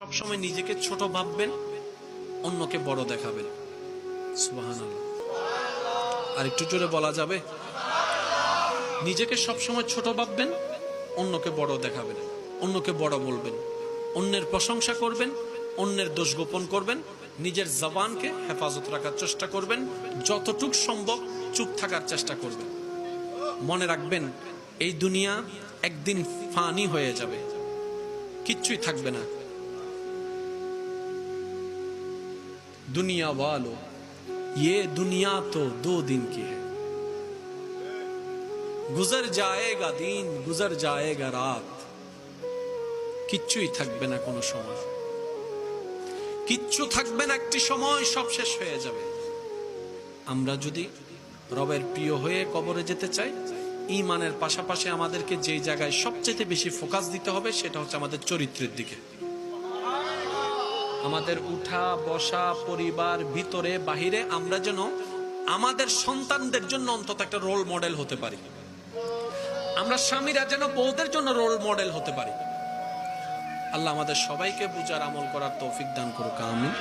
সবসময় নিজেকে ছোট ভাববেন, অন্যকে বড় দেখাবেন। সুবহানাল্লাহ। আর একটু জোরে বলা যাবে? নিজেকে সবসময় ছোট ভাববেন, অন্যকে বড় দেখাবেন, অন্যকে বড় বলবেন, অন্যের প্রশংসা করবেন, অন্যের দোষ গোপন করবেন, নিজের জবানকে হেফাজত রাখার চেষ্টা করবেন, যতটুক সম্ভব চুপ থাকার চেষ্টা করবেন। মনে রাখবেন, এই দুনিয়া একদিন ফানি হয়ে যাবে, কিচ্ছুই থাকবে না। दुनिया वालों, ये दुनिया तो 2 दिन की है, गुजर जाएगा दिन, गुजर जाएगा रात। কিচ্ছুই থাকবে না কোনো সময়, কিচ্ছু থাকবে না, একটি সময় সব শেষ হয়ে যাবে। আমরা যদি রবের প্রিয় হয়ে কবরে যেতে চাই, ঈমানের পাশাপাশি আমাদেরকে যে জায়গায় সবচেয়ে বেশি ফোকাস দিতে হবে সেটা হচ্ছে আমাদের চরিত্রের দিকে। আমাদের উঠা বসা, পরিবার, ভিতরে বাহিরে আমরা যেন আমাদের সন্তানদের জন্য অন্তত একটা রোল মডেল হতে পারি। আমরা স্বামীরা যেন বউদের জন্য রোল মডেল হতে পারি। আল্লাহ আমাদের সবাইকে বুঝার আমল করার তৌফিক দান করুক, আমিন।